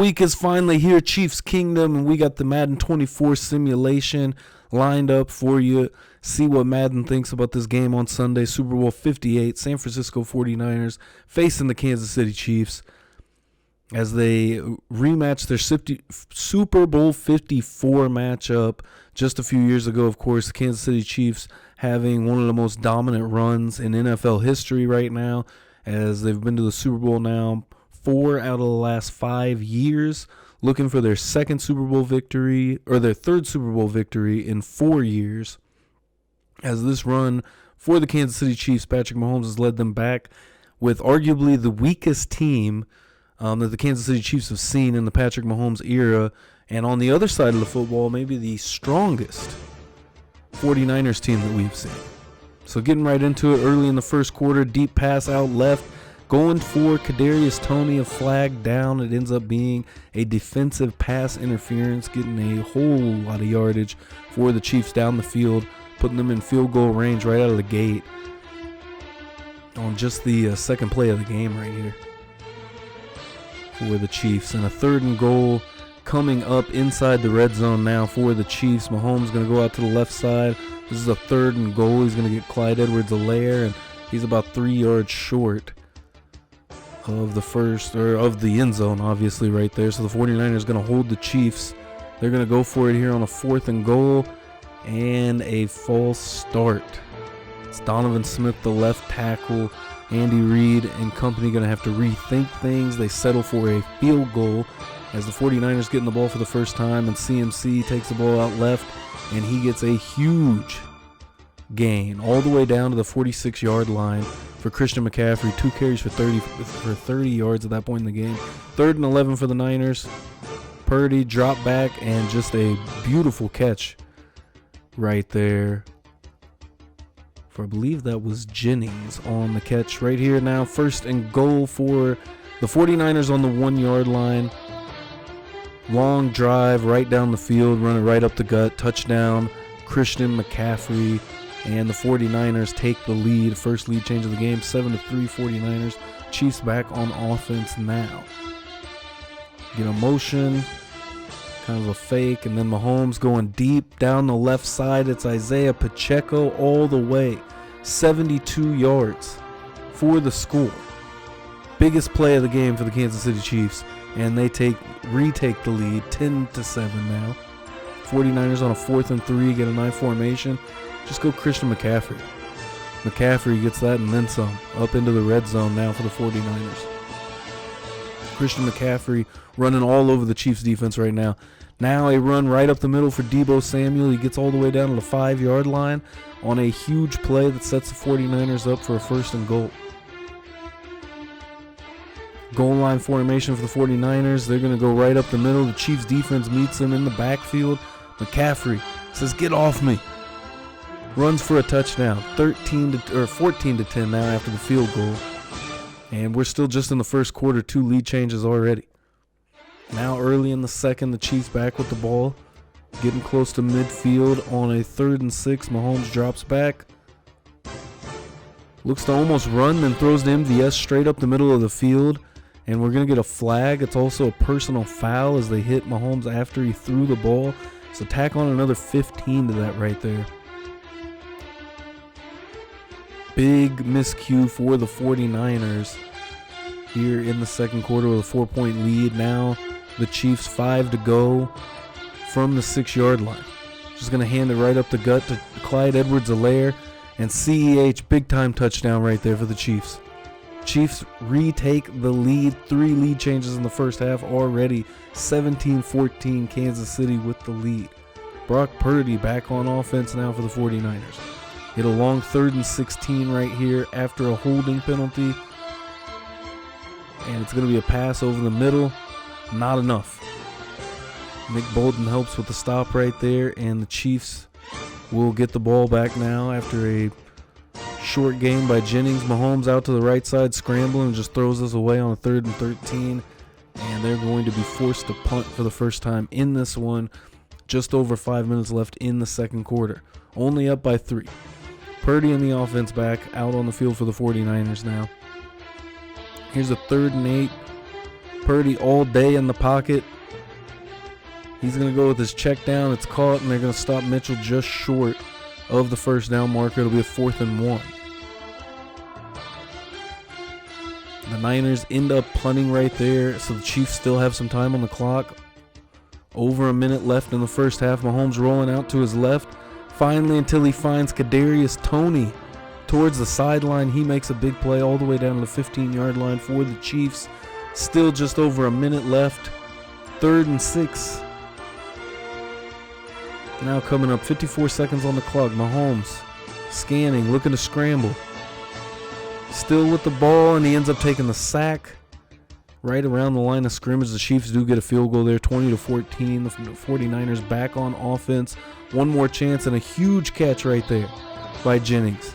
week is finally here, Chiefs Kingdom, and we got the Madden 24 simulation lined up for you. See what Madden thinks about this game on Sunday. Super Bowl 58, San Francisco 49ers facing the Kansas City Chiefs as they rematch their Super Bowl 54 matchup just a few years ago. Of course, the Kansas City Chiefs having one of the most dominant runs in NFL history right now, as they've been to the Super Bowl now 4 out of the last 5 years, looking for their second Super Bowl victory, or their third Super Bowl victory in 4 years. As this run for the Kansas City Chiefs, Patrick Mahomes has led them back with arguably the weakest team that the Kansas City Chiefs have seen in the Patrick Mahomes era. And on the other side of the football, maybe the strongest 49ers team that we've seen. So getting right into it early in the first quarter, deep pass out left, going for Kadarius Toney, a flag down. It ends up being a defensive pass interference, getting a whole lot of yardage for the Chiefs down the field, putting them in field goal range right out of the gate on just the second play of the game right here for the Chiefs. And a 3rd and goal coming up inside the red zone now for the Chiefs. Mahomes going to go out to the left side. This is a 3rd and goal. He's going to get Clyde Edwards-Helaire, and he's about 3 yards short of the end zone, obviously, right there. So the 49ers going to hold the Chiefs. They're going to go for it here on a 4th and goal, and a false start. It's Donovan Smith, the left tackle. Andy Reid and company going to have to rethink things. They settle for a field goal as the 49ers getting the ball for the first time, and CMC takes the ball out left, and he gets a huge gain all the way down to the 46-yard line for Christian McCaffrey. 2 carries for 30 yards at that point in the game. 3rd and 11 for the Niners. Purdy drop back, and just a beautiful catch right there for, I believe that was Jennings on the catch right here. Now 1st and goal for the 49ers on the 1-yard line. Long drive right down the field, running right up the gut. Touchdown, Christian McCaffrey. And the 49ers take the lead. First lead change of the game, 7-3 49ers. Chiefs back on offense now. Get a motion, kind of a fake, and then Mahomes going deep down the left side. It's Isaiah Pacheco all the way. 72 yards for the score. Biggest play of the game for the Kansas City Chiefs. And they retake the lead, 10-7 now. 49ers on a 4th and 3, get a 9 formation. Just go Christian McCaffrey. McCaffrey gets that and then some. Up into the red zone now for the 49ers. Christian McCaffrey running all over the Chiefs defense right now. Now a run right up the middle for Deebo Samuel. He gets all the way down to the 5-yard line on a huge play that sets the 49ers up for a 1st and goal. Goal line formation for the 49ers. They're going to go right up the middle. The Chiefs defense meets them in the backfield. McCaffrey says, "Get off me." Runs for a touchdown. 14-10 now after the field goal. And we're still just in the first quarter. 2 lead changes already. Now early in the second, the Chiefs back with the ball. Getting close to midfield on a 3rd and 6. Mahomes drops back. Looks to almost run, then throws the MVS straight up the middle of the field. And we're going to get a flag. It's also a personal foul as they hit Mahomes after he threw the ball. So tack on another 15 to that right there. Big miscue for the 49ers here in the second quarter with a 4-point lead. Now the Chiefs 5 to go from the 6-yard line. Just going to hand it right up the gut to Clyde Edwards-Helaire. And CEH, big-time touchdown right there for the Chiefs. Chiefs retake the lead. 3 lead changes in the first half already. 17-14 Kansas City with the lead. Brock Purdy back on offense now for the 49ers. Hit a long 3rd and 16 right here after a holding penalty. And it's going to be a pass over the middle. Not enough. Nick Bolton helps with the stop right there. And the Chiefs will get the ball back now after a short game by Jennings. Mahomes out to the right side, scrambling, and just throws us away on a 3rd and 13. And they're going to be forced to punt for the first time in this one. Just over 5 minutes left in the second quarter. Only up by 3. Purdy and the offense back out on the field for the 49ers now. Here's a 3rd and 8. Purdy all day in the pocket. He's going to go with his check down. It's caught, and they're going to stop Mitchell just short of the first down marker. It'll be a 4th and 1. The Niners end up punting right there, so the Chiefs still have some time on the clock. Over a minute left in the first half. Mahomes rolling out to his left. Finally, until he finds Kadarius Toney towards the sideline. He makes a big play all the way down to the 15-yard line for the Chiefs. Still just over a minute left. 3rd and 6. Now coming up, 54 seconds on the clock. Mahomes scanning, looking to scramble. Still with the ball, and he ends up taking the sack right around the line of scrimmage. The Chiefs do get a field goal there, 20-14. The 49ers back on offense. One more chance and a huge catch right there by Jennings.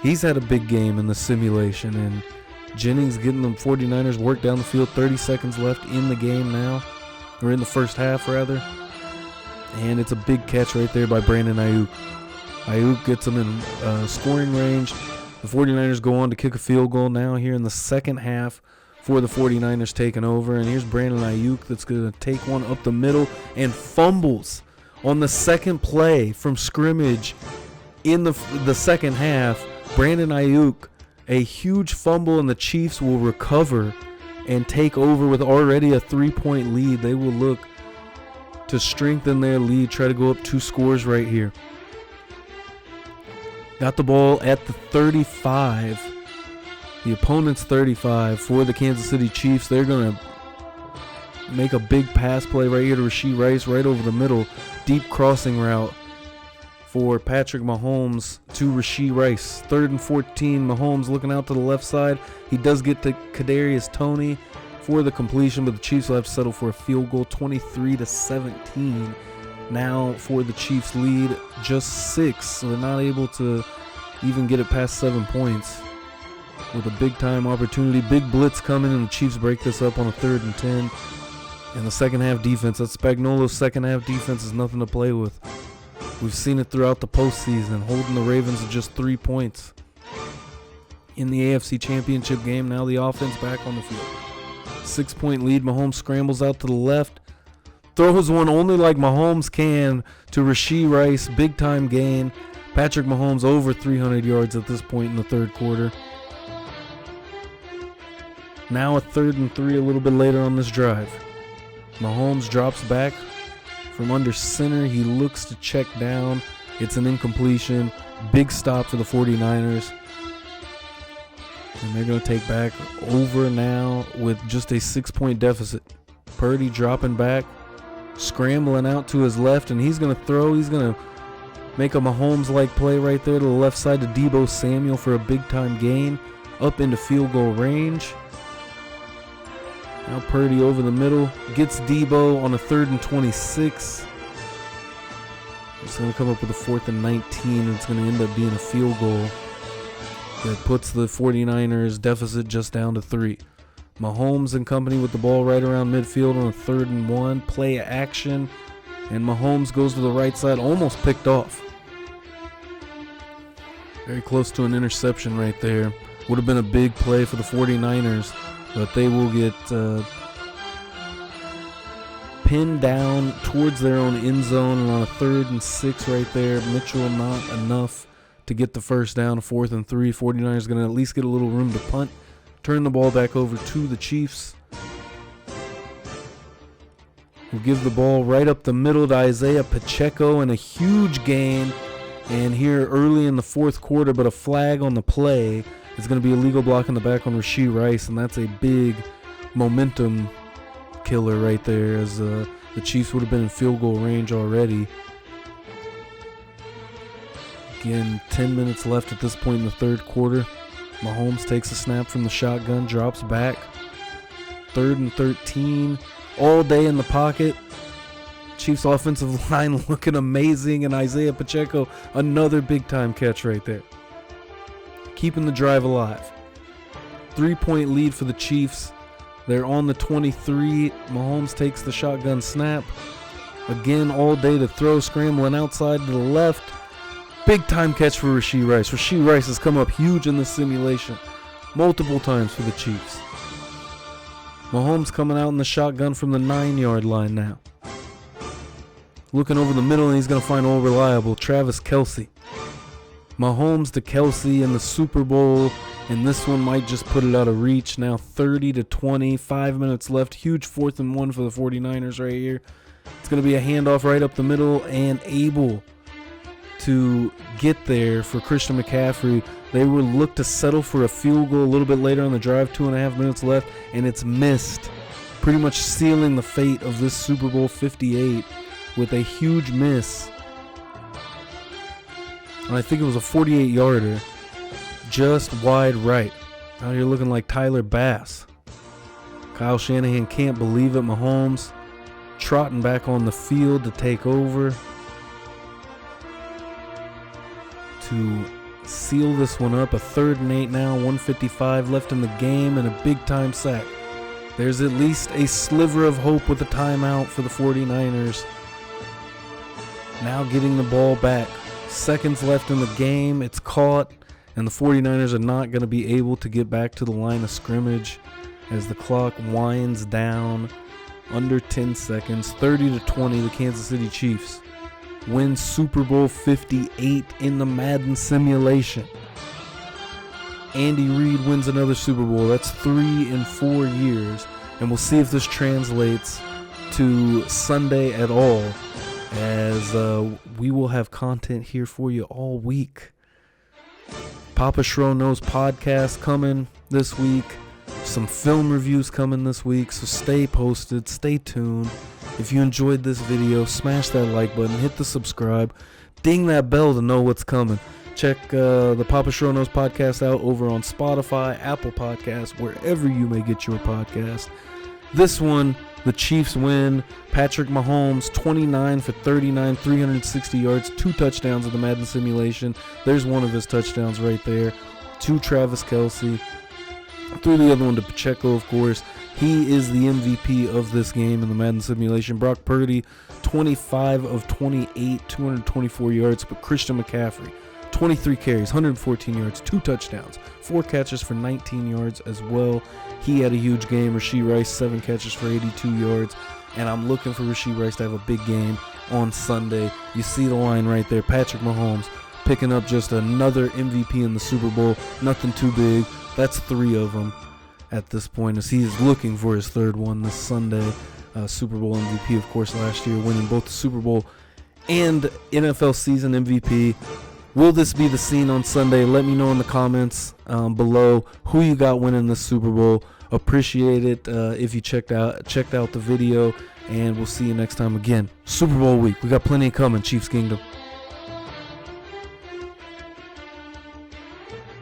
He's had a big game in the simulation, and Jennings getting the 49ers work down the field. 30 seconds left in the game now, or in the first half rather. And it's a big catch right there by Brandon Ayuk. Ayuk gets him in scoring range. The 49ers go on to kick a field goal now here in the second half for the 49ers taking over. And here's Brandon Ayuk that's going to take one up the middle and fumbles on the second play from scrimmage in the second half. Brandon Ayuk, a huge fumble, and the Chiefs will recover and take over with already a 3-point lead. They will look to strengthen their lead, try to go up 2 scores right here. Got the ball at the 35. The opponent's 35 for the Kansas City Chiefs. They're going to make a big pass play right here to Rashee Rice right over the middle. Deep crossing route for Patrick Mahomes to Rashee Rice. 3rd and 14. Mahomes looking out to the left side. He does get to Kadarius Toney for the completion, but the Chiefs will have to settle for a field goal. 23-17. Now for the Chiefs lead, just 6, so they're not able to even get it past 7 points. With a big time opportunity, big blitz coming, and the Chiefs break this up on a 3rd and 10. And the second half defense, that's Spagnuolo's second half defense, is nothing to play with. We've seen it throughout the postseason, holding the Ravens to just 3 points. In the AFC Championship game, now the offense back on the field. 6-point lead, Mahomes scrambles out to the left. Throws one only like Mahomes can to Rashee Rice. Big time gain. Patrick Mahomes over 300 yards at this point in the third quarter. Now a 3rd and 3 a little bit later on this drive. Mahomes drops back from under center. He looks to check down. It's an incompletion. Big stop for the 49ers. And they're going to take back over now with just a 6-point deficit. Purdy dropping back. Scrambling out to his left, and he's going to throw. He's going to make a Mahomes-like play right there to the left side to Deebo Samuel for a big-time gain up into field goal range. Now Purdy over the middle. Gets Deebo on a 3rd and 26. It's going to come up with a 4th and 19, and it's going to end up being a field goal that puts the 49ers deficit just down to 3. Mahomes and company with the ball right around midfield on a 3rd and 1. Play action. And Mahomes goes to the right side, almost picked off. Very close to an interception right there. Would have been a big play for the 49ers, but they will get pinned down towards their own end zone, and on a 3rd and 6 right there. Mitchell not enough to get the first down. 4th and 3. 49ers going to at least get a little room to punt. Turn the ball back over to the Chiefs. We'll give the ball right up the middle to Isaiah Pacheco, and a huge gain. And here early in the fourth quarter, but a flag on the play. It's going to be a legal block in the back on Rashee Rice, and that's a big momentum killer right there, as the Chiefs would have been in field goal range already. Again, 10 minutes left at this point in the third quarter. Mahomes takes a snap from the shotgun, drops back. 3rd and 13, all day in the pocket. Chiefs offensive line looking amazing, and Isaiah Pacheco, another big-time catch right there. Keeping the drive alive. 3-point lead for the Chiefs. They're on the 23. Mahomes takes the shotgun snap. Again, all day to throw, scrambling outside to the left. Big-time catch for Rashee Rice. Rashee Rice has come up huge in this simulation multiple times for the Chiefs. Mahomes coming out in the shotgun from the 9-yard line now. Looking over the middle, and he's going to find all reliable Travis Kelce. Mahomes to Kelce in the Super Bowl, and this one might just put it out of reach. Now 30-20, 5 minutes left. Huge 4th and 1 for the 49ers right here. It's going to be a handoff right up the middle, and able to get there for Christian McCaffrey. They will look to settle for a field goal a little bit later on the drive, 2.5 minutes left, and it's missed. Pretty much sealing the fate of this Super Bowl 58 with a huge miss. And I think it was a 48-yarder, just wide right. Now you're looking like Tyler Bass. Kyle Shanahan can't believe it. Mahomes trotting back on the field to take over, to seal this one up. A 3rd and 8 now, 1:55 left in the game, and a big-time sack. There's at least a sliver of hope with a timeout for the 49ers. Now getting the ball back. Seconds left in the game. It's caught, and the 49ers are not going to be able to get back to the line of scrimmage as the clock winds down. Under 10 seconds. 30-20, the Kansas City Chiefs win Super Bowl 58 in the Madden simulation. Andy Reid wins another Super Bowl. That's 3 in 4 years. And we'll see if this translates to Sunday at all, as we will have content here for you all week. Papa Schro Knows podcast coming this week. Some film reviews coming this week, so stay posted, stay tuned. If you enjoyed this video, smash that like button, hit the subscribe, ding that bell to know what's coming. Check the Papa Schro Knows podcast out over on Spotify, Apple Podcasts, wherever you may get your podcast. This one, the Chiefs win. Patrick Mahomes, 29 for 39, 360 yards, 2 touchdowns in the Madden simulation. There's one of his touchdowns right there. 2 Travis Kelce. Threw the other one to Pacheco, of course. He is the MVP of this game in the Madden simulation. Brock Purdy, 25 of 28, 224 yards. But Christian McCaffrey, 23 carries, 114 yards, 2 touchdowns, 4 catches for 19 yards as well. He had a huge game. Rashee Rice, 7 catches for 82 yards. And I'm looking for Rashee Rice to have a big game on Sunday. You see the line right there. Patrick Mahomes picking up just another MVP in the Super Bowl. Nothing too big. That's 3 of them at this point, as he is looking for his 3rd one this Sunday. Super Bowl MVP, of course, last year, winning both the Super Bowl and NFL season MVP. Will this be the scene on Sunday? Let me know in the comments below who you got winning this Super Bowl. Appreciate it if you checked out the video, and we'll see you next time again. Super Bowl week. We got plenty coming, Chiefs Kingdom.